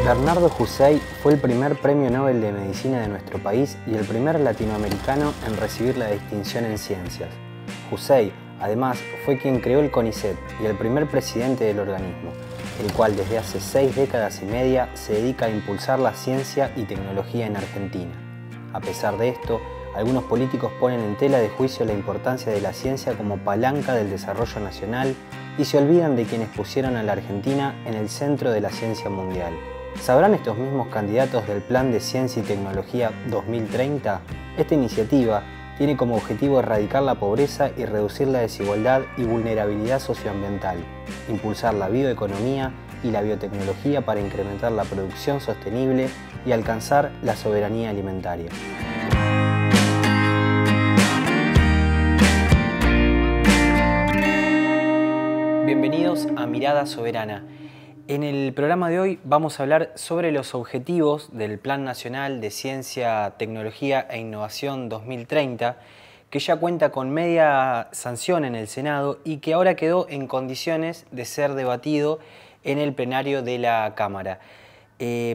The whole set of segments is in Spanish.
Bernardo Hussein fue el primer premio Nobel de Medicina de nuestro país y el primer latinoamericano en recibir la distinción en ciencias. Hussein, además, fue quien creó el CONICET y el primer presidente del organismo, el cual desde hace 6 décadas y media se dedica a impulsar la ciencia y tecnología en Argentina. A pesar de esto, algunos políticos ponen en tela de juicio la importancia de la ciencia como palanca del desarrollo nacional y se olvidan de quienes pusieron a la Argentina en el centro de la ciencia mundial. ¿Sabrán estos mismos candidatos del Plan de Ciencia y Tecnología 2030? Esta iniciativa tiene como objetivo erradicar la pobreza y reducir la desigualdad y vulnerabilidad socioambiental, impulsar la bioeconomía y la biotecnología para incrementar la producción sostenible y alcanzar la soberanía alimentaria. Bienvenidos a Mirada Soberana. En el programa de hoy vamos a hablar sobre los objetivos del Plan Nacional de Ciencia, Tecnología e Innovación 2030, que ya cuenta con media sanción en el Senado y que ahora quedó en condiciones de ser debatido en el plenario de la Cámara.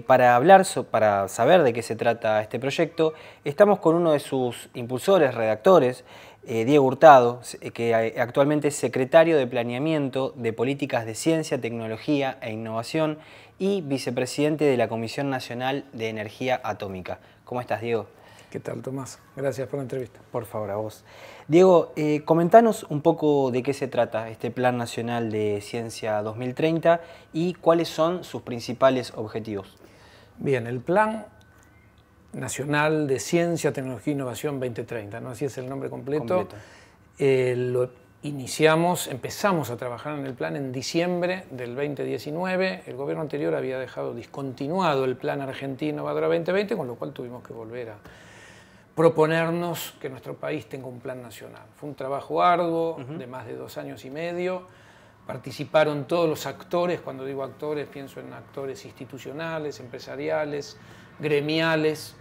Para saber de qué se trata este proyecto, estamos con uno de sus impulsores, redactores, Diego Hurtado, que actualmente es secretario de Planeamiento de Políticas de Ciencia, Tecnología e Innovación y vicepresidente de la Comisión Nacional de Energía Atómica. ¿Cómo estás, Diego? ¿Qué tal, Tomás? Gracias por la entrevista. Por favor, a vos. Diego, comentanos un poco de qué se trata este Plan Nacional de Ciencia 2030 y cuáles son sus principales objetivos. Bien, el Plan Nacional de Ciencia, Tecnología e Innovación 2030, ¿no? Así es el nombre completo. Lo empezamos a trabajar en el plan en diciembre del 2019. El gobierno anterior había dejado discontinuado el Plan Argentino Innovadora 2020, con lo cual tuvimos que volver a proponernos que nuestro país tenga un plan nacional. Fue un trabajo arduo de más de 2 años y medio. Participaron todos los actores. Cuando digo actores, pienso en actores institucionales, empresariales, gremiales,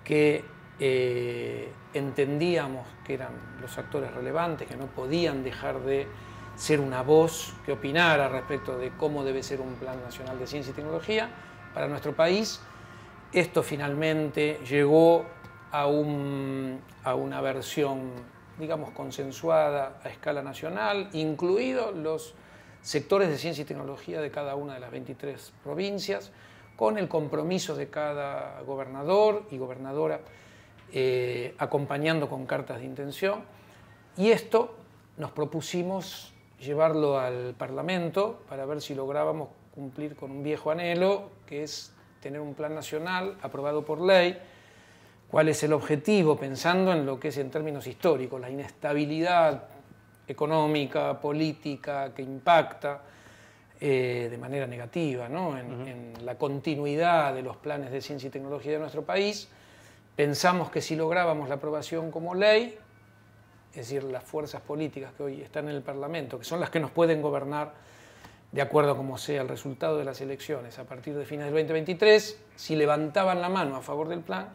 que entendíamos que eran los actores relevantes, que no podían dejar de ser una voz que opinara respecto de cómo debe ser un plan nacional de ciencia y tecnología para nuestro país. Esto finalmente llegó a una versión, digamos, consensuada a escala nacional, incluidos los sectores de ciencia y tecnología de cada una de las 23 provincias, con el compromiso de cada gobernador y gobernadora acompañando con cartas de intención. Y esto nos propusimos llevarlo al Parlamento para ver si lográbamos cumplir con un viejo anhelo, que es tener un plan nacional aprobado por ley. ¿Cuál es el objetivo? Pensando en lo que es en términos históricos, la inestabilidad económica, política, que impacta de manera negativa, ¿no? en la continuidad de los planes de ciencia y tecnología de nuestro país. Pensamos que si lográbamos la aprobación como ley, es decir, las fuerzas políticas que hoy están en el Parlamento, que son las que nos pueden gobernar de acuerdo a cómo sea el resultado de las elecciones a partir de fines del 2023, si levantaban la mano a favor del plan,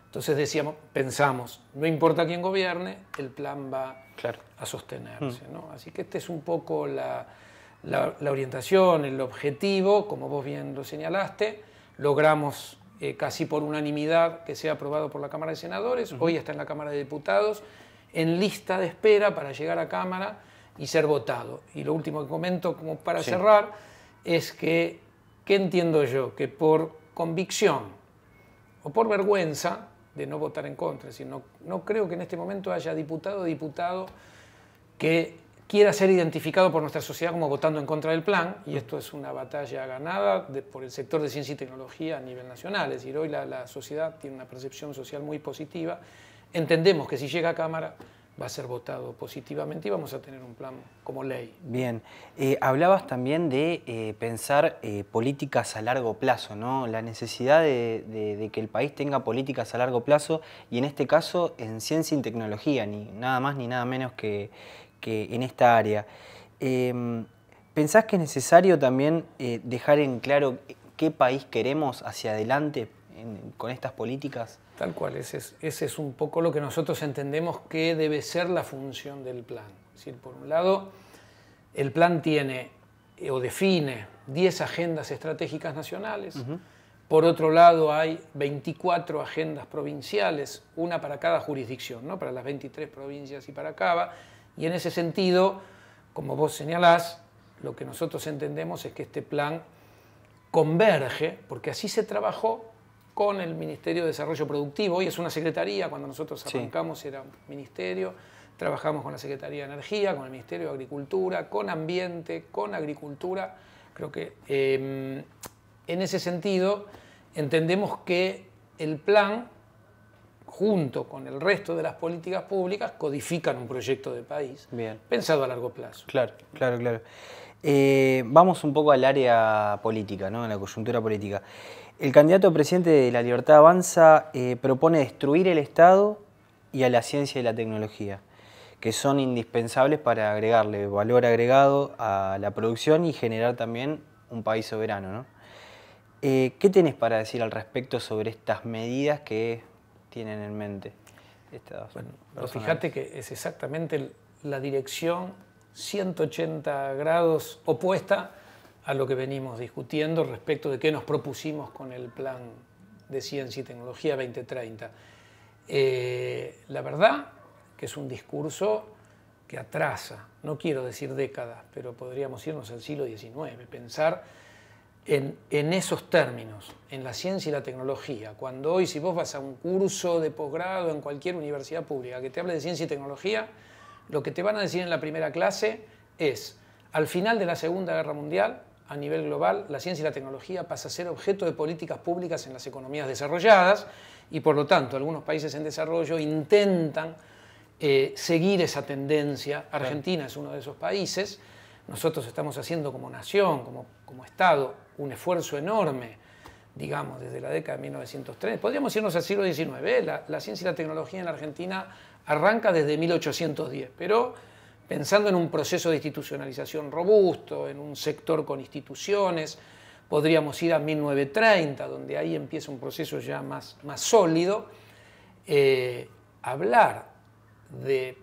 entonces pensamos, no importa quién gobierne, el plan va a sostenerse, ¿no? Así que este es un poco la orientación, el objetivo, como vos bien lo señalaste. Logramos casi por unanimidad que sea aprobado por la Cámara de Senadores, hoy está en la Cámara de Diputados, en lista de espera para llegar a Cámara y ser votado. Y lo último que comento, como para cerrar, es que, ¿qué entiendo yo? Que por convicción o por vergüenza de no votar en contra, es decir, no creo que en este momento haya diputado o diputado que quiera ser identificado por nuestra sociedad como votando en contra del plan, y esto es una batalla ganada por el sector de ciencia y tecnología a nivel nacional. Es decir, hoy la sociedad tiene una percepción social muy positiva. Entendemos que si llega a Cámara va a ser votado positivamente y vamos a tener un plan como ley. Bien, hablabas también de pensar políticas a largo plazo, ¿no? La necesidad de que el país tenga políticas a largo plazo, y en este caso en ciencia y tecnología, ni nada más ni nada menos que en esta área. ¿Pensás que es necesario también dejar en claro qué país queremos hacia adelante con estas políticas? Tal cual, ese es un poco lo que nosotros entendemos que debe ser la función del plan. Es decir, por un lado, el plan tiene o define 10 agendas estratégicas nacionales. Por otro lado, hay 24 agendas provinciales, una para cada jurisdicción, ¿no? Para las 23 provincias y para Cava. Y en ese sentido, como vos señalás, lo que nosotros entendemos es que este plan converge, porque así se trabajó con el Ministerio de Desarrollo Productivo. Hoy es una secretaría, cuando nosotros arrancamos era un ministerio. Trabajamos con la Secretaría de Energía, con el Ministerio de Agricultura, con Ambiente, con Agricultura. Creo que en ese sentido entendemos que el plan, junto con el resto de las políticas públicas, codifican un proyecto de país pensado a largo plazo. Claro. Vamos un poco al área política, ¿no? A la coyuntura política. El candidato a presidente de La Libertad Avanza propone destruir el Estado y a la ciencia y la tecnología, que son indispensables para agregarle valor agregado a la producción y generar también un país soberano, ¿no? ¿Qué tenés para decir al respecto sobre estas medidas que tienen en mente estas personas? Fíjate que es exactamente la dirección 180 grados opuesta a lo que venimos discutiendo respecto de qué nos propusimos con el Plan de Ciencia y Tecnología 2030. La verdad que es un discurso que atrasa, no quiero decir décadas, pero podríamos irnos al siglo XIX, pensar en esos términos, en la ciencia y la tecnología. Cuando hoy, si vos vas a un curso de posgrado en cualquier universidad pública que te hable de ciencia y tecnología, lo que te van a decir en la primera clase es, al final de la Segunda Guerra Mundial, a nivel global, la ciencia y la tecnología pasa a ser objeto de políticas públicas en las economías desarrolladas y, por lo tanto, algunos países en desarrollo intentan seguir esa tendencia. Argentina es uno de esos países. Nosotros estamos haciendo como nación, como Estado, un esfuerzo enorme, digamos, desde la década de 1903. Podríamos irnos al siglo XIX. La ciencia y la tecnología en la Argentina arranca desde 1810, pero pensando en un proceso de institucionalización robusto, en un sector con instituciones, podríamos ir a 1930, donde ahí empieza un proceso ya más sólido. Hablar de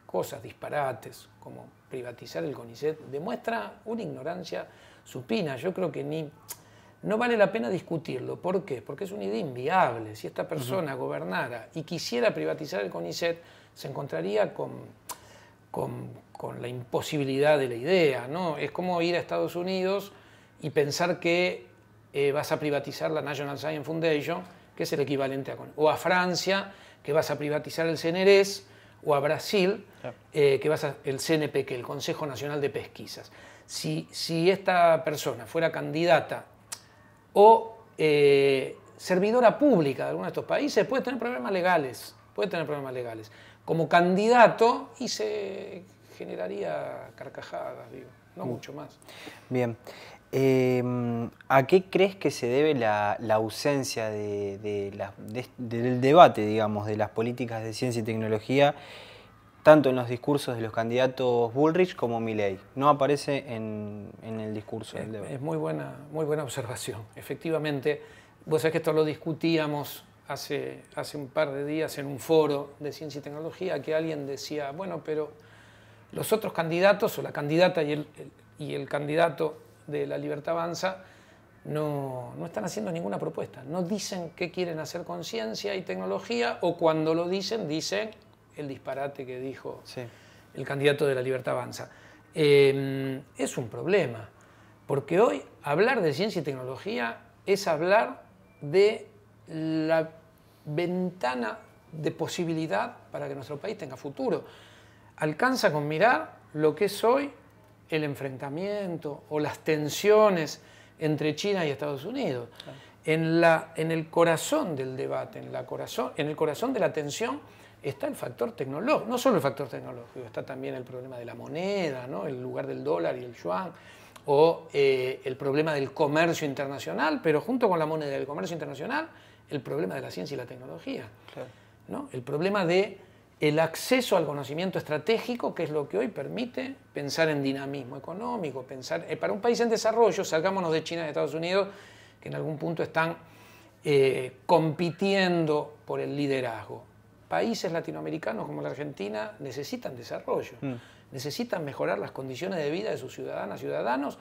cosas disparates como privatizar el CONICET demuestra una ignorancia supina. Yo creo que no vale la pena discutirlo. ¿Por qué? Porque es una idea inviable. Si esta persona gobernara y quisiera privatizar el CONICET, se encontraría con la imposibilidad de la idea, ¿no? Es como ir a Estados Unidos y pensar que vas a privatizar la National Science Foundation, que es el equivalente o a Francia, que vas a privatizar el CNRS, o a Brasil, que vas el CNP, que es el Consejo Nacional de Pesquisas. Si esta persona fuera candidata o servidora pública de alguno de estos países, puede tener problemas legales. Como candidato, y se generaría carcajadas, digo, no mucho más. Bien. ¿A qué crees que se debe la ausencia del debate, digamos, de las políticas de ciencia y tecnología, tanto en los discursos de los candidatos Bullrich como Milei? No aparece en el discurso del debate. Es muy buena observación. Efectivamente, vos sabés que esto lo discutíamos hace un par de días en un foro de ciencia y tecnología, que alguien decía, bueno, pero los otros candidatos, o la candidata y el candidato de La Libertad Avanza, no están haciendo ninguna propuesta. No dicen qué quieren hacer con ciencia y tecnología, o cuando lo dicen el disparate que dijo el candidato de La Libertad Avanza. Es un problema, porque hoy hablar de ciencia y tecnología es hablar de la ventana de posibilidad para que nuestro país tenga futuro. Alcanza con mirar lo que es hoy el enfrentamiento o las tensiones entre China y Estados Unidos. En el corazón del debate, en el corazón de la tensión, está el factor tecnológico. No solo el factor tecnológico, está también el problema de la moneda, ¿no? El lugar del dólar y el yuan, o el problema del comercio internacional, pero junto con la moneda del comercio internacional, el problema de la ciencia y la tecnología. Claro. ¿No? El problema de el acceso al conocimiento estratégico, que es lo que hoy permite pensar en dinamismo económico, pensar para un país en desarrollo, salgámonos de China y de Estados Unidos, que en algún punto están compitiendo por el liderazgo. Países latinoamericanos como la Argentina necesitan desarrollo, necesitan mejorar las condiciones de vida de sus ciudadanas y ciudadanos.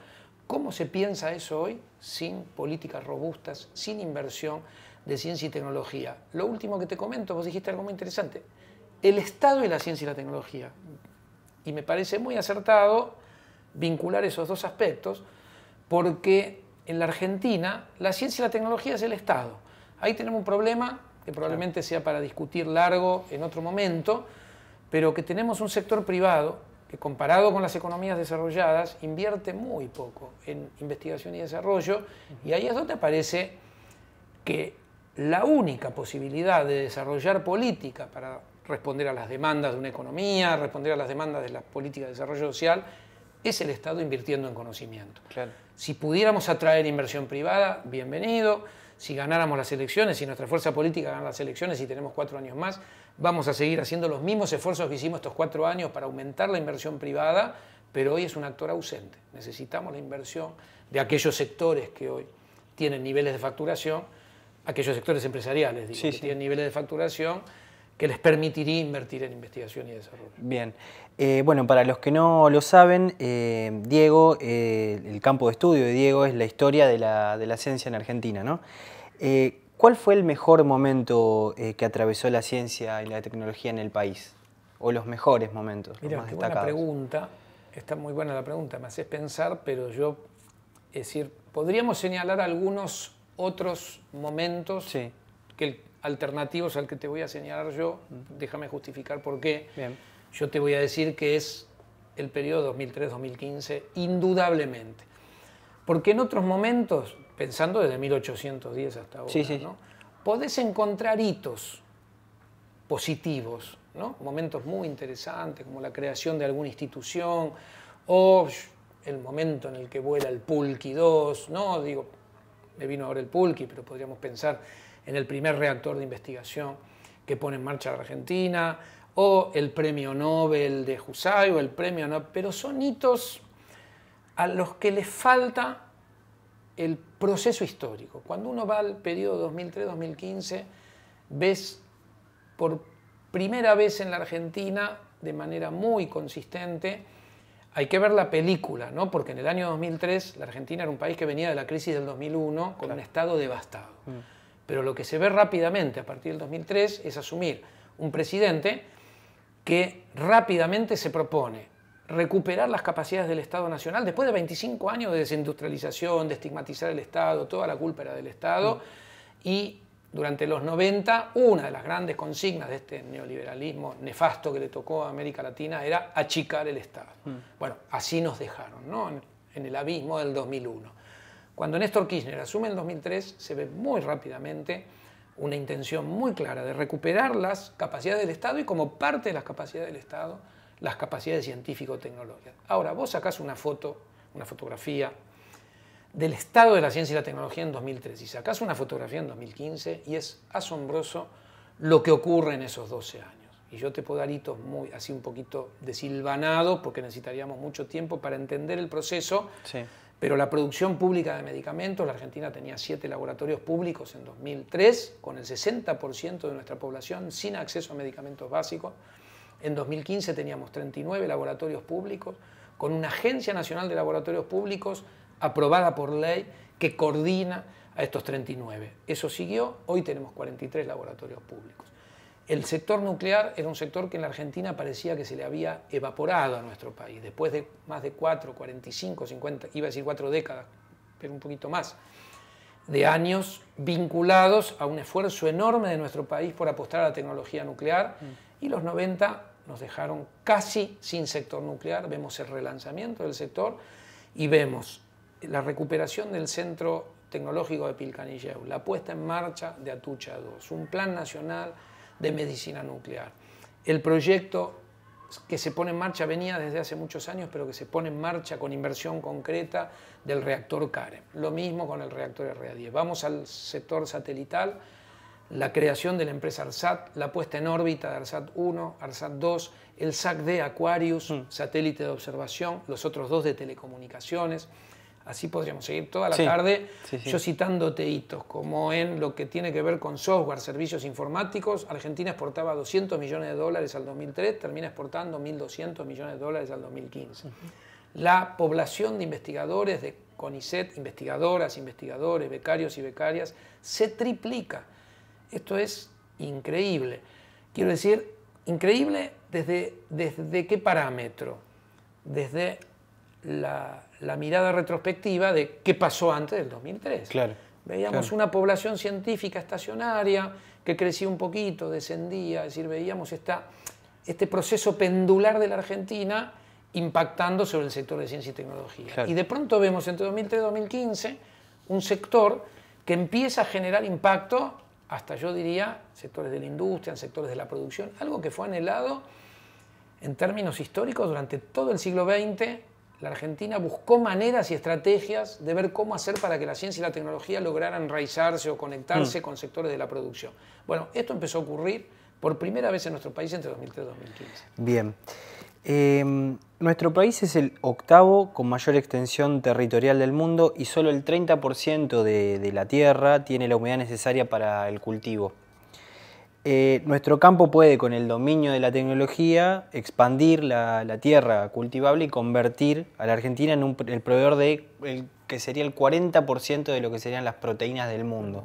¿Cómo se piensa eso hoy sin políticas robustas, sin inversión de ciencia y tecnología? Lo último que te comento, vos dijiste algo muy interesante, el Estado y la ciencia y la tecnología. Y me parece muy acertado vincular esos dos aspectos, porque en la Argentina la ciencia y la tecnología es el Estado. Ahí tenemos un problema que probablemente sea para discutir largo en otro momento, pero que tenemos un sector privado que, comparado con las economías desarrolladas, invierte muy poco en investigación y desarrollo, y ahí es donde aparece que la única posibilidad de desarrollar política para responder a las demandas de una economía, responder a las demandas de la política de desarrollo social, es el Estado invirtiendo en conocimiento. Claro. Si pudiéramos atraer inversión privada, bienvenido. Si ganáramos las elecciones, si nuestra fuerza política gana las elecciones y tenemos 4 años más, vamos a seguir haciendo los mismos esfuerzos que hicimos estos 4 años para aumentar la inversión privada, pero hoy es un actor ausente. Necesitamos la inversión de aquellos sectores que hoy tienen niveles de facturación, aquellos sectores empresariales, digo, que tienen niveles de facturación que les permitiría invertir en investigación y desarrollo. Bien. Bueno, para los que no lo saben, Diego, el campo de estudio de Diego es la historia de la ciencia en Argentina, ¿no? ¿Cuál fue el mejor momento que atravesó la ciencia y la tecnología en el país? ¿O los mejores momentos, los más destacados? Buena pregunta. Está muy buena la pregunta, me haces pensar, pero yo, es decir, podríamos señalar algunos otros momentos alternativos al que te voy a señalar yo. Déjame justificar por qué. Bien. Yo te voy a decir que es el periodo 2003-2015, indudablemente. Porque en otros momentos, pensando desde 1810 hasta ahora, ¿no? Podés encontrar hitos positivos, ¿no? Momentos muy interesantes, como la creación de alguna institución, o el momento en el que vuela el Pulqui 2, ¿no? Digo, me vino ahora el Pulqui, pero podríamos pensar en el primer reactor de investigación que pone en marcha la Argentina, o el premio Nobel de Husay, o el premio Nobel, pero son hitos a los que les falta el proceso histórico. Cuando uno va al periodo 2003-2015, ves por primera vez en la Argentina, de manera muy consistente, hay que ver la película, ¿no? Porque en el año 2003 la Argentina era un país que venía de la crisis del 2001 con un estado devastado. Pero lo que se ve rápidamente a partir del 2003 es asumir un presidente que rápidamente se propone recuperar las capacidades del Estado Nacional después de 25 años de desindustrialización, de estigmatizar el Estado, toda la culpa era del Estado, y durante los 90 una de las grandes consignas de este neoliberalismo nefasto que le tocó a América Latina era achicar el Estado. Bueno, así nos dejaron, ¿no? En el abismo del 2001. Cuando Néstor Kirchner asume en 2003, se ve muy rápidamente una intención muy clara de recuperar las capacidades del Estado y, como parte de las capacidades del Estado, las capacidades científico-tecnológicas. Ahora, vos sacás una fotografía del estado de la ciencia y la tecnología en 2003 y sacás una fotografía en 2015 y es asombroso lo que ocurre en esos 12 años. Y yo te puedo dar hitos muy, así un poquito desilvanados, porque necesitaríamos mucho tiempo para entender el proceso. Pero la producción pública de medicamentos, la Argentina tenía 7 laboratorios públicos en 2003, con el 60% de nuestra población sin acceso a medicamentos básicos. En 2015 teníamos 39 laboratorios públicos, con una Agencia Nacional de Laboratorios Públicos aprobada por ley que coordina a estos 39. Eso siguió, hoy tenemos 43 laboratorios públicos. El sector nuclear era un sector que en la Argentina parecía que se le había evaporado a nuestro país, después de más de 4, 45, 50, iba a decir 4 décadas, pero un poquito más, de años vinculados a un esfuerzo enorme de nuestro país por apostar a la tecnología nuclear, y los 90 nos dejaron casi sin sector nuclear. Vemos el relanzamiento del sector y vemos la recuperación del Centro Tecnológico de Pilcanilleu, la puesta en marcha de Atucha 2, un plan nacional de medicina nuclear. El proyecto que se pone en marcha venía desde hace muchos años, pero que se pone en marcha con inversión concreta del reactor CAREM. Lo mismo con el reactor RA10. Vamos al sector satelital, la creación de la empresa ARSAT, la puesta en órbita de ARSAT 1, ARSAT 2, el SAC-D Aquarius, satélite de observación, los otros dos de telecomunicaciones. Así podríamos seguir toda la tarde, yo citándote hitos, como en lo que tiene que ver con software, servicios informáticos. Argentina exportaba $200 millones al 2003, termina exportando 1.200 millones de dólares al 2015. La población de investigadores de CONICET, investigadoras, investigadores, becarios y becarias, se triplica. Esto es increíble. Quiero decir, increíble desde qué parámetro, desde la mirada retrospectiva de qué pasó antes del 2003. Claro, veíamos una población científica estacionaria que crecía un poquito, descendía, es decir, veíamos este proceso pendular de la Argentina impactando sobre el sector de ciencia y tecnología. Claro. Y de pronto vemos entre 2003 y 2015 un sector que empieza a generar impacto hasta, yo diría, sectores de la industria, en sectores de la producción, algo que fue anhelado en términos históricos durante todo el siglo XX. La Argentina buscó maneras y estrategias de ver cómo hacer para que la ciencia y la tecnología lograran enraizarse o conectarse con sectores de la producción. Bueno, esto empezó a ocurrir por primera vez en nuestro país entre 2003 y 2015. Bien. Nuestro país es el octavo con mayor extensión territorial del mundo y solo el 30% de la tierra tiene la humedad necesaria para el cultivo. Nuestro campo puede, con el dominio de la tecnología, expandir la tierra cultivable y convertir a la Argentina en el proveedor que sería el 40% de lo que serían las proteínas del mundo.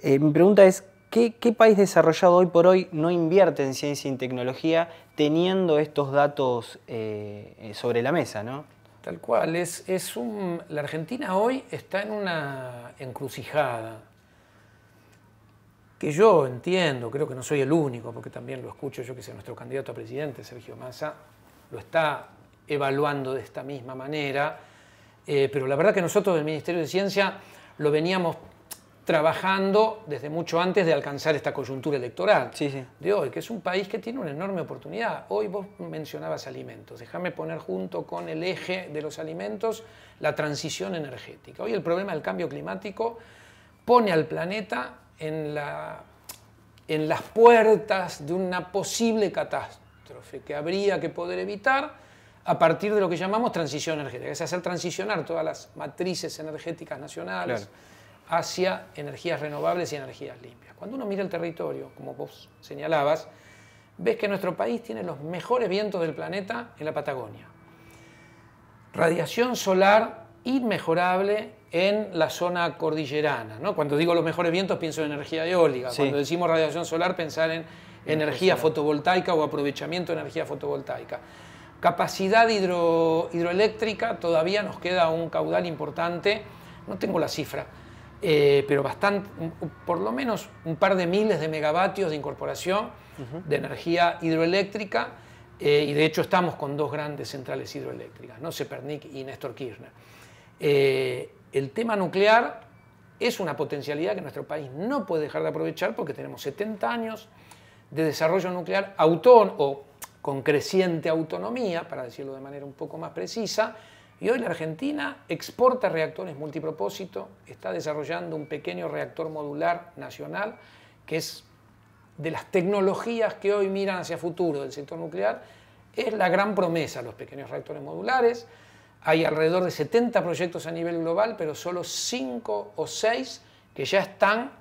Mi pregunta es, ¿qué país desarrollado hoy por hoy no invierte en ciencia y tecnología teniendo estos datos sobre la mesa, ¿no? Tal cual. La Argentina hoy está en una encrucijada que yo entiendo, creo que no soy el único, porque también lo escucho yo, que sé, nuestro candidato a presidente, Sergio Massa, lo está evaluando de esta misma manera, pero la verdad que nosotros del Ministerio de Ciencia lo veníamos trabajando desde mucho antes de alcanzar esta coyuntura electoral de hoy, que es un país que tiene una enorme oportunidad. Hoy vos mencionabas alimentos, déjame poner junto con el eje de los alimentos la transición energética. Hoy el problema del cambio climático pone al planeta en las puertas de una posible catástrofe que habría que poder evitar a partir de lo que llamamos transición energética, es hacer transicionar todas las matrices energéticas nacionales hacia energías renovables y energías limpias. Cuando uno mira el territorio, como vos señalabas, ves que nuestro país tiene los mejores vientos del planeta en la Patagonia. Radiación solar inmejorable en la zona cordillerana, ¿no? Cuando digo los mejores vientos pienso en energía eólica. Cuando decimos radiación solar, pensar en energía fotovoltaica o aprovechamiento de energía fotovoltaica. Capacidad hidroeléctrica, todavía nos queda un caudal importante, no tengo la cifra, pero bastante, por lo menos un par de miles de megavatios de incorporación de energía hidroeléctrica, y de hecho estamos con dos grandes centrales hidroeléctricas, ¿no? Sepernik y Néstor Kirchner. El tema nuclear es una potencialidad que nuestro país no puede dejar de aprovechar porque tenemos 70 años de desarrollo nuclear o con creciente autonomía, para decirlo de manera un poco más precisa, y hoy la Argentina exporta reactores multipropósito, está desarrollando un pequeño reactor modular nacional, que es de las tecnologías que hoy miran hacia futuro del sector nuclear, es la gran promesa, los pequeños reactores modulares. Hay alrededor de 70 proyectos a nivel global, pero solo 5 o 6 que ya están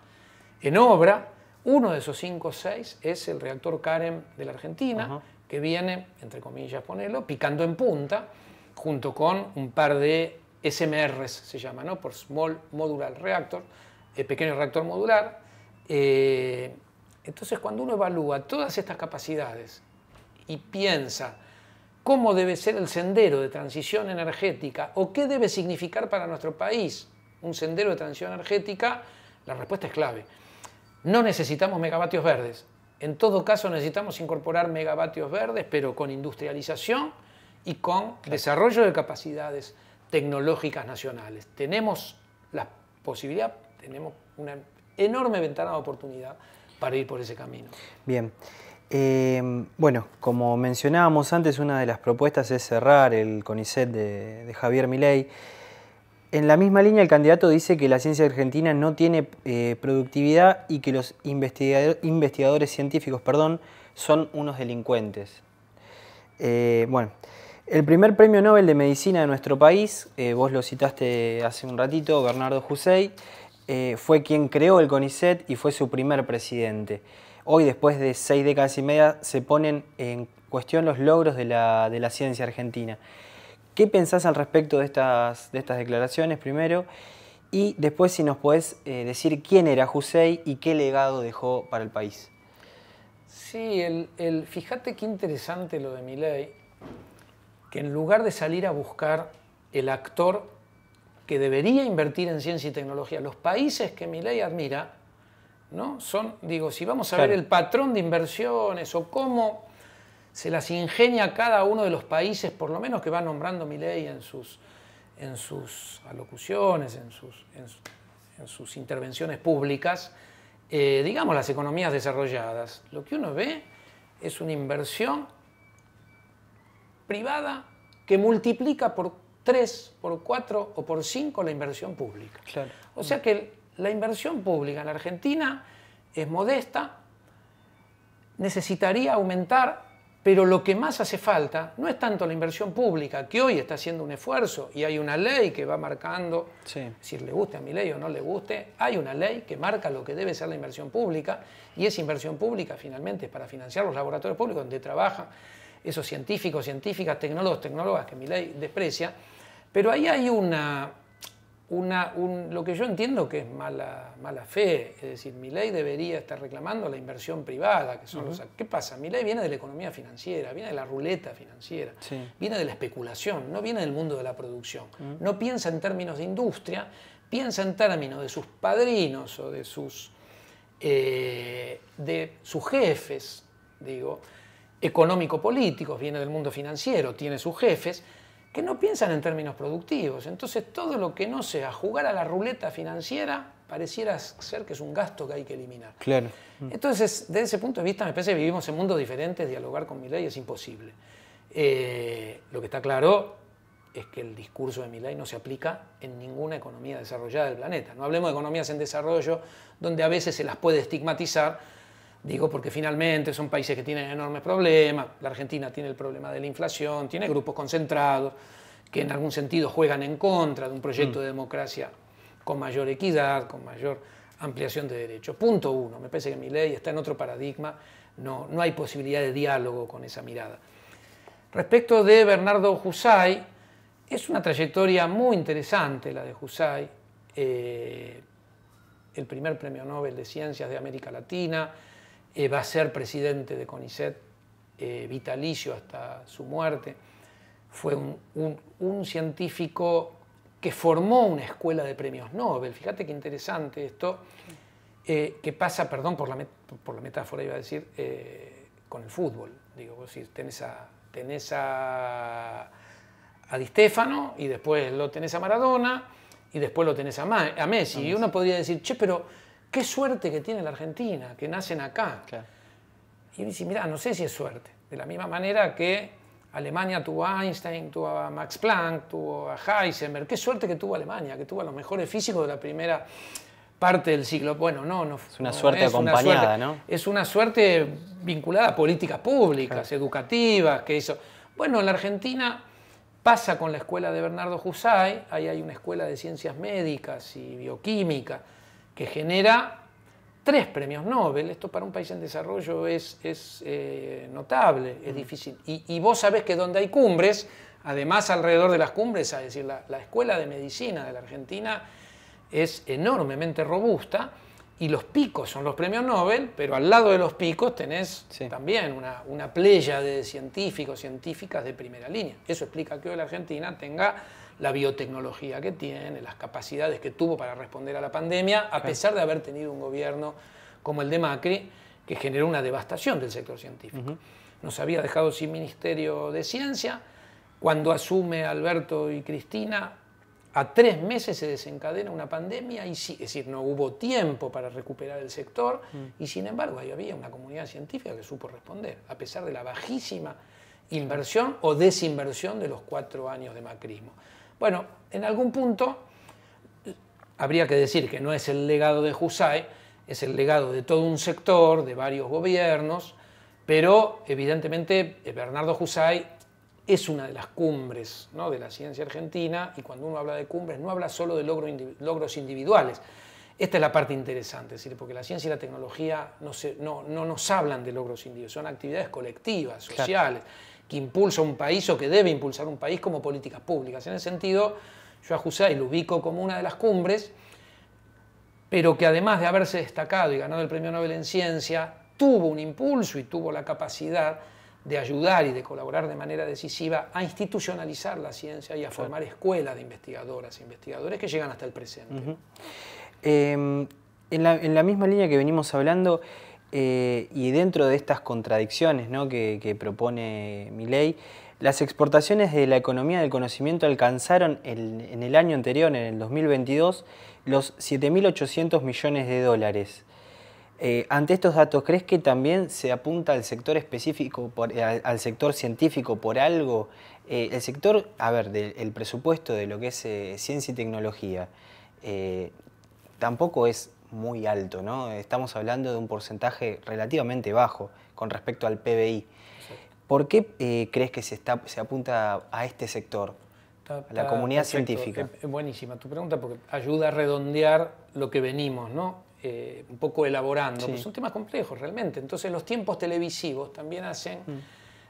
en obra. Uno de esos 5 o 6 es el reactor CAREM de la Argentina, que viene, entre comillas, ponerlo, picando en punta, junto con un par de SMRs, se llama, ¿no? Por Small Modular Reactor, pequeño reactor modular. Entonces, cuando uno evalúa todas estas capacidades y piensa cómo debe ser el sendero de transición energética o qué debe significar para nuestro país un sendero de transición energética, la respuesta es clave. No necesitamos megavatios verdes. En todo caso necesitamos incorporar megavatios verdes, pero con industrialización y con desarrollo de capacidades tecnológicas nacionales. Tenemos la posibilidad, tenemos una enorme ventana de oportunidad para ir por ese camino. Bien. Bueno, como mencionábamos antes, una de las propuestas es cerrar el CONICET de Javier Milei. En la misma línea, el candidato dice que la ciencia argentina no tiene productividad y que los investigadores científicos, son unos delincuentes. Bueno, el primer premio Nobel de Medicina de nuestro país, vos lo citaste hace un ratito, Bernardo Hussein, fue quien creó el CONICET y fue su primer presidente. Hoy, después de 6 décadas y media, se ponen en cuestión los logros de la ciencia argentina. ¿Qué pensás al respecto de estas declaraciones, primero? Y después, si nos podés decir quién era Hussein y qué legado dejó para el país. Sí, fíjate qué interesante lo de Milei, que en lugar de salir a buscar el actor que debería invertir en ciencia y tecnología, los países que Milei admira, ¿no? Son, digo, si vamos a ver el patrón de inversiones o cómo se las ingenia cada uno de los países, por lo menos que va nombrando Milei en sus alocuciones, en sus intervenciones públicas, digamos las economías desarrolladas, lo que uno ve es una inversión privada que multiplica por 3, por 4 o por 5 la inversión pública. Claro. O sea que la inversión pública en la Argentina es modesta, necesitaría aumentar, pero lo que más hace falta no es tanto la inversión pública, que hoy está haciendo un esfuerzo y hay una ley que va marcando, si le guste a Milei o no le guste, hay una ley que marca lo que debe ser la inversión pública y esa inversión pública finalmente es para financiar los laboratorios públicos donde trabajan esos científicos, científicas, tecnólogos, tecnólogas que Milei desprecia, pero ahí hay lo que yo entiendo que es mala fe, es decir, Milei debería estar reclamando la inversión privada, que son ¿qué pasa? Milei viene de la economía financiera, viene de la ruleta financiera, viene de la especulación, no viene del mundo de la producción, no piensa en términos de industria, piensa en términos de sus padrinos o de sus jefes, digo, económico-políticos, viene del mundo financiero, tiene sus jefes, que no piensan en términos productivos. Entonces, todo lo que no sea jugar a la ruleta financiera pareciera ser que es un gasto que hay que eliminar. Claro. Entonces, desde ese punto de vista, me parece que vivimos en mundos diferentes, dialogar con Milei es imposible. Lo que está claro es que el discurso de Milei no se aplica en ninguna economía desarrollada del planeta. No hablemos de economías en desarrollo, donde a veces se las puede estigmatizar. Digo, porque finalmente son países que tienen enormes problemas. La Argentina tiene el problema de la inflación, tiene grupos concentrados que en algún sentido juegan en contra de un proyecto de democracia con mayor equidad, con mayor ampliación de derechos. Punto uno, me parece que Milei está en otro paradigma, no hay posibilidad de diálogo con esa mirada. Respecto de Bernardo Hussein, es una trayectoria muy interesante la de Hussein, el primer premio Nobel de Ciencias de América Latina, va a ser presidente de CONICET vitalicio hasta su muerte. Fue un científico que formó una escuela de premios Nobel. Fíjate qué interesante esto, que pasa, perdón por la metáfora, iba a decir, con el fútbol. Digo, vos decís, tenés a Di Stéfano y después lo tenés a Maradona y después lo tenés a Messi. Y uno podría decir, che, pero qué suerte que tiene la Argentina, que nacen acá. Claro. Y dice, mirá, no sé si es suerte. De la misma manera que Alemania tuvo a Einstein, tuvo a Max Planck, tuvo a Heisenberg. Qué suerte que tuvo Alemania, que tuvo a los mejores físicos de la primera parte del siglo. Bueno, no es una suerte acompañada, ¿no? Es una suerte vinculada a políticas públicas, educativas, que hizo. Bueno, en la Argentina pasa con la escuela de Bernardo Hussein, ahí hay una escuela de ciencias médicas y bioquímica, que genera 3 premios Nobel. Esto para un país en desarrollo es notable, es difícil. Y vos sabés que donde hay cumbres, además alrededor de las cumbres, es decir, la Escuela de Medicina de la Argentina es enormemente robusta y los picos son los premios Nobel, pero al lado de los picos tenés también una playa de científicos, científicas de primera línea. Eso explica que hoy la Argentina tenga la biotecnología que tiene, las capacidades que tuvo para responder a la pandemia, a pesar de haber tenido un gobierno como el de Macri, que generó una devastación del sector científico. Nos había dejado sin Ministerio de Ciencia. Cuando asume Alberto y Cristina, a 3 meses se desencadena una pandemia, es decir, no hubo tiempo para recuperar el sector, y sin embargo ahí había una comunidad científica que supo responder, a pesar de la bajísima inversión o desinversión de los 4 años de macrismo. Bueno, en algún punto habría que decir que no es el legado de Jusay, es el legado de todo un sector, de varios gobiernos, pero evidentemente Bernardo Jusay es una de las cumbres, ¿no?, de la ciencia argentina, y cuando uno habla de cumbres no habla solo de logros individuales. Esta es la parte interesante, es decir, porque la ciencia y la tecnología no nos hablan de logros individuales, son actividades colectivas, sociales, que impulsa un país o que debe impulsar un país como políticas públicas. En ese sentido, yo a Jusay lo ubico como una de las cumbres, pero que además de haberse destacado y ganado el Premio Nobel en Ciencia, tuvo un impulso y tuvo la capacidad de ayudar y de colaborar de manera decisiva a institucionalizar la ciencia y a formar escuelas de investigadoras e investigadores que llegan hasta el presente. En la misma línea que venimos hablando, y dentro de estas contradicciones, ¿no?, que propone Milei, las exportaciones de la economía del conocimiento alcanzaron en el año anterior, en el 2022, los 7.800 millones de dólares. Ante estos datos, ¿crees que también se apunta al sector específico, al sector científico por algo? El sector, el presupuesto de lo que es ciencia y tecnología tampoco es muy alto, ¿no? Estamos hablando de un porcentaje relativamente bajo con respecto al PBI. ¿Por qué crees que se apunta a este sector, a la comunidad científica? Es buenísima tu pregunta porque ayuda a redondear lo que venimos, ¿no?, un poco elaborando, pues son temas complejos realmente. Entonces los tiempos televisivos también hacen,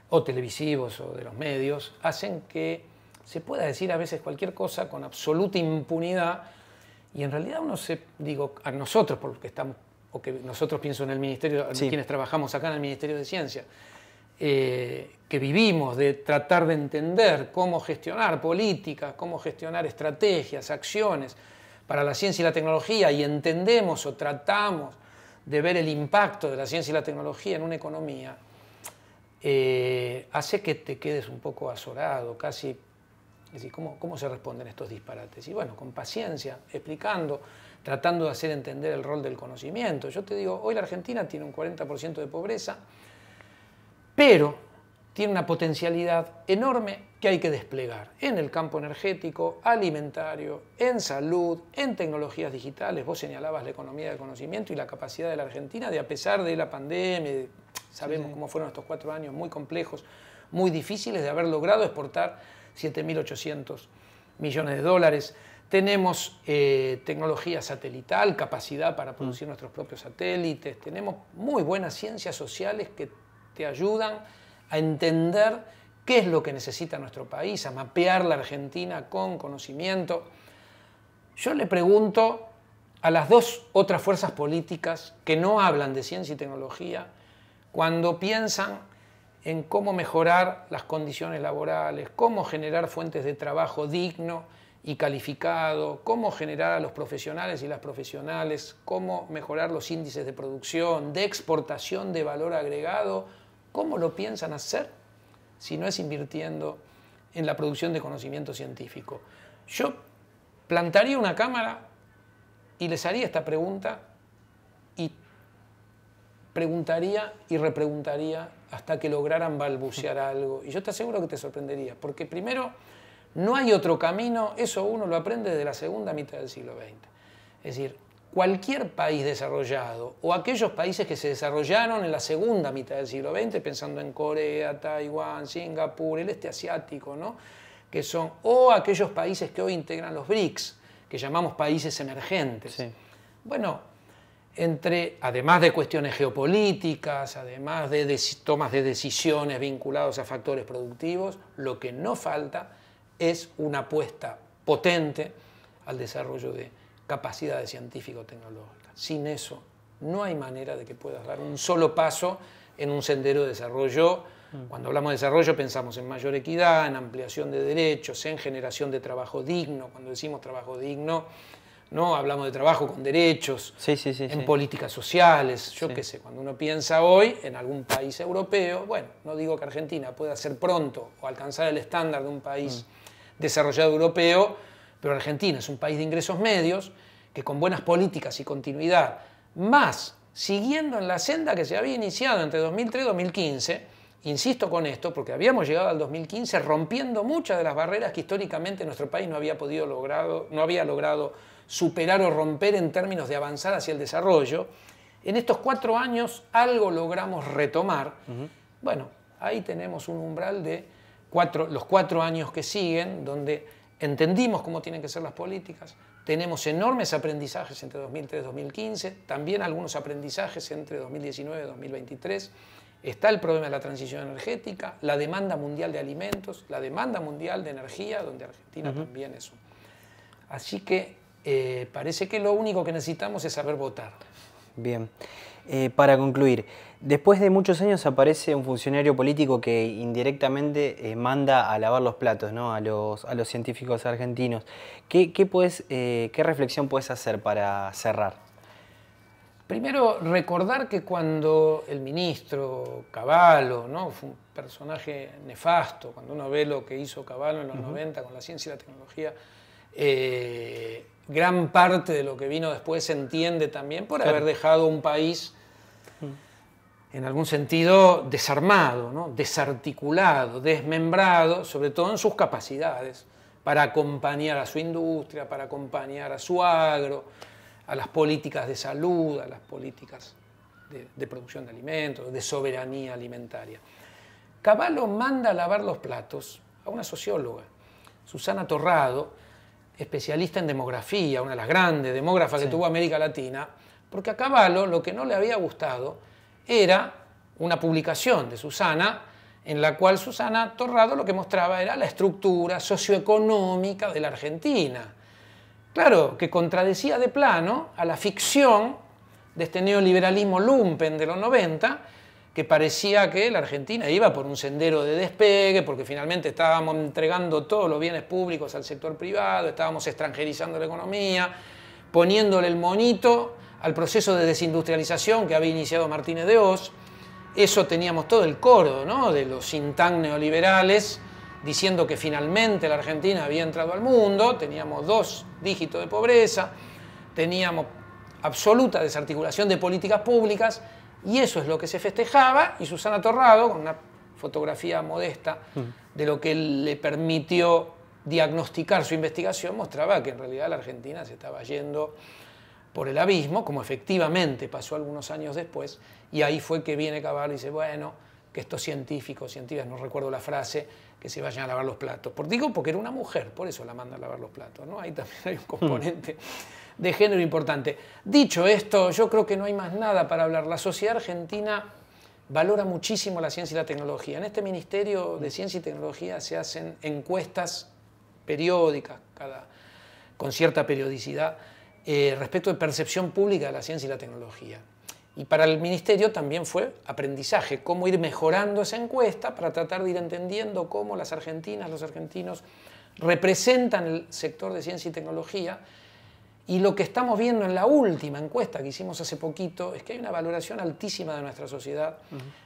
o televisivos o de los medios, hacen que se pueda decir a veces cualquier cosa con absoluta impunidad, y en realidad a nosotros, porque estamos, o que nosotros pienso en el Ministerio, quienes trabajamos acá en el Ministerio de Ciencia, que vivimos de tratar de entender cómo gestionar políticas, cómo gestionar estrategias, acciones para la ciencia y la tecnología, y entendemos o tratamos de ver el impacto de la ciencia y la tecnología en una economía, hace que te quedes un poco azorado, casi, es decir, ¿cómo se responden estos disparates? Y bueno, con paciencia, explicando, tratando de hacer entender el rol del conocimiento. Yo te digo, hoy la Argentina tiene un 40% de pobreza, pero tiene una potencialidad enorme que hay que desplegar en el campo energético, alimentario, en salud, en tecnologías digitales. Vos señalabas la economía del conocimiento y la capacidad de la Argentina de, a pesar de la pandemia, sabemos cómo fueron estos 4 años muy complejos, muy difíciles, de haber logrado exportar 7.800 millones de dólares. Tenemos tecnología satelital, capacidad para producir nuestros propios satélites. Tenemos muy buenas ciencias sociales que te ayudan a entender qué es lo que necesita nuestro país, a mapear la Argentina con conocimiento. Yo le pregunto a las 2 otras fuerzas políticas que no hablan de ciencia y tecnología, cuando piensan en cómo mejorar las condiciones laborales, cómo generar fuentes de trabajo digno y calificado, cómo generar a los profesionales y las profesionales, cómo mejorar los índices de producción, de exportación de valor agregado, ¿cómo lo piensan hacer si no es invirtiendo en la producción de conocimiento científico? Yo plantaría una cámara y les haría esta pregunta y preguntaría y repreguntaría hasta que lograran balbucear algo. Y yo te aseguro que te sorprendería, porque primero, no hay otro camino, eso uno lo aprende de la segunda mitad del siglo XX. Es decir, cualquier país desarrollado o aquellos países que se desarrollaron en la segunda mitad del siglo XX, pensando en Corea, Taiwán, Singapur, el este asiático, ¿no?, que son, o aquellos países que hoy integran los BRICS, que llamamos países emergentes. Sí. Bueno, además de cuestiones geopolíticas, además de tomas de decisiones vinculadas a factores productivos, lo que no falta es una apuesta potente al desarrollo de capacidades científico-tecnológicas. Sin eso, no hay manera de que puedas dar un solo paso en un sendero de desarrollo. Cuando hablamos de desarrollo pensamos en mayor equidad, en ampliación de derechos, en generación de trabajo digno. Cuando decimos trabajo digno, ¿no? Hablamos de trabajo con derechos, Sí, en políticas sociales, yo qué sé, cuando uno piensa hoy en algún país europeo, bueno, no digo que Argentina pueda ser pronto o alcanzar el estándar de un país desarrollado europeo, pero Argentina es un país de ingresos medios que con buenas políticas y continuidad, más siguiendo en la senda que se había iniciado entre 2003 y 2015, insisto con esto, porque habíamos llegado al 2015 rompiendo muchas de las barreras que históricamente nuestro país no había logrado superar o romper en términos de avanzar hacia el desarrollo. En estos 4 años algo logramos retomar. Bueno, ahí tenemos un umbral de los 4 años que siguen, donde entendimos cómo tienen que ser las políticas, tenemos enormes aprendizajes entre 2003 y 2015, también algunos aprendizajes entre 2019 y 2023. Está el problema de la transición energética, la demanda mundial de alimentos, la demanda mundial de energía, donde Argentina también es. Así que parece que lo único que necesitamos es saber votar. Bien. Para concluir, después de muchos años aparece un funcionario político que indirectamente manda a lavar los platos, ¿no? a los científicos argentinos. ¿Qué reflexión puedes hacer para cerrar? Primero, recordar que cuando el ministro Cavallo, ¿no? Fue un personaje nefasto, cuando uno ve lo que hizo Cavallo en los 90 con la ciencia y la tecnología, gran parte de lo que vino después se entiende también por haber dejado un país en algún sentido desarmado, ¿no? Desarticulado, desmembrado, sobre todo en sus capacidades para acompañar a su industria, para acompañar a su agro, a las políticas de salud, a las políticas de producción de alimentos, de soberanía alimentaria. Cavallo manda a lavar los platos a una socióloga, Susana Torrado, especialista en demografía, una de las grandes demógrafas que tuvo América Latina, porque a Cavallo lo que no le había gustado era una publicación de Susana en la cual Susana Torrado lo que mostraba era la estructura socioeconómica de la Argentina. Claro, que contradecía de plano a la ficción de este neoliberalismo lumpen de los 90, que parecía que la Argentina iba por un sendero de despegue, porque finalmente estábamos entregando todos los bienes públicos al sector privado, estábamos extranjerizando la economía, poniéndole el monito al proceso de desindustrialización que había iniciado Martínez de Hoz. Eso teníamos todo el coro, ¿no? De los think tank neoliberales diciendo que finalmente la Argentina había entrado al mundo, teníamos 2 dígitos de pobreza, teníamos absoluta desarticulación de políticas públicas, y eso es lo que se festejaba, y Susana Torrado, con una fotografía modesta de lo que le permitió diagnosticar su investigación, mostraba que en realidad la Argentina se estaba yendo por el abismo, como efectivamente pasó algunos años después, y ahí fue que viene Cavallo y dice, bueno, que estos científicas, no recuerdo la frase, que se vayan a lavar los platos. Digo porque era una mujer, por eso la manda a lavar los platos, ¿no? Ahí también hay un componente de género importante. Dicho esto, yo creo que no hay más nada para hablar. La sociedad argentina valora muchísimo la ciencia y la tecnología. En este Ministerio de Ciencia y Tecnología se hacen encuestas periódicas, con cierta periodicidad, respecto de percepción pública de la ciencia y la tecnología. Y para el Ministerio también fue aprendizaje, cómo ir mejorando esa encuesta para tratar de ir entendiendo cómo las argentinas, los argentinos representan el sector de ciencia y tecnología. Y lo que estamos viendo en la última encuesta que hicimos hace poquito es que hay una valoración altísima de nuestra sociedad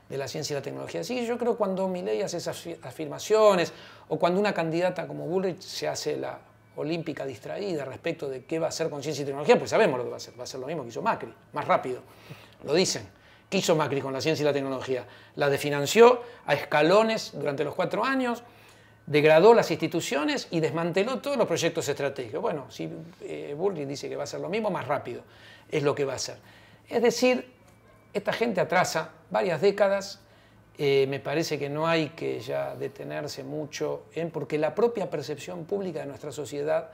de la ciencia y la tecnología. Así que yo creo que cuando Milei hace esas afirmaciones o cuando una candidata como Bullrich se hace la olímpica distraída respecto de qué va a hacer con ciencia y tecnología, pues sabemos lo que va a hacer lo mismo que hizo Macri, más rápido. Lo dicen. ¿Qué hizo Macri con la ciencia y la tecnología? La desfinanció a escalones durante los 4 años, degradó las instituciones y desmanteló todos los proyectos estratégicos. Bueno, si Bullrich dice que va a hacer lo mismo, más rápido es lo que va a hacer. Es decir, esta gente atrasa varias décadas. Me parece que no hay que ya detenerse mucho porque la propia percepción pública de nuestra sociedad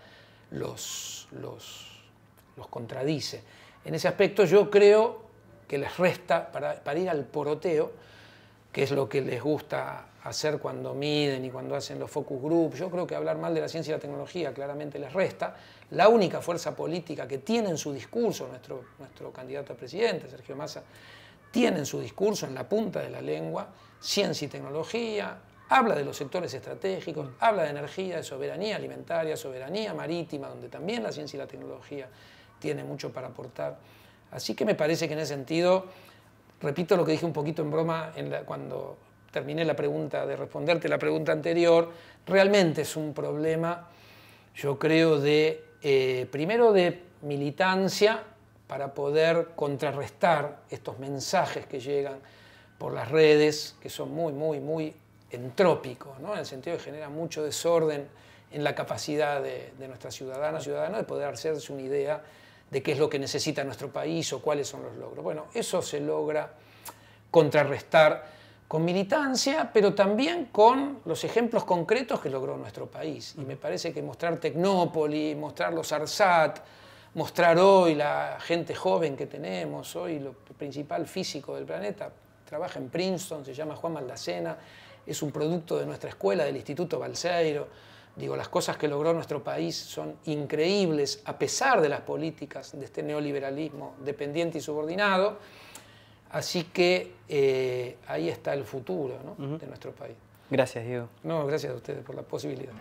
los contradice. En ese aspecto yo creo que les resta para ir al poroteo, que es lo que les gusta hacer cuando miden y cuando hacen los focus group. Yo creo que hablar mal de la ciencia y la tecnología claramente les resta. La única fuerza política que tiene en su discurso nuestro candidato a presidente, Sergio Massa, tiene en su discurso en la punta de la lengua ciencia y tecnología, habla de los sectores estratégicos, habla de energía, de soberanía alimentaria, soberanía marítima, donde también la ciencia y la tecnología tiene mucho para aportar. Así que me parece que en ese sentido, repito lo que dije un poquito en broma cuando terminé la pregunta, de responderte la pregunta anterior, realmente es un problema, yo creo, primero de militancia para poder contrarrestar estos mensajes que llegan por las redes, que son muy entrópicos, ¿no? En el sentido de que generan mucho desorden en la capacidad de nuestras ciudadanas y ciudadanos de poder hacerse una idea de qué es lo que necesita nuestro país o cuáles son los logros. Bueno, eso se logra contrarrestar con militancia, pero también con los ejemplos concretos que logró nuestro país. Y me parece que mostrar Tecnópolis, mostrar los ARSAT, mostrar hoy la gente joven que tenemos, hoy el principal físico del planeta, trabaja en Princeton, se llama Juan Maldacena, es un producto de nuestra escuela, del Instituto Balseiro. Digo, las cosas que logró nuestro país son increíbles a pesar de las políticas de este neoliberalismo dependiente y subordinado. Así que ahí está el futuro, ¿no? de nuestro país. Gracias, Diego. No, gracias a ustedes por la posibilidad.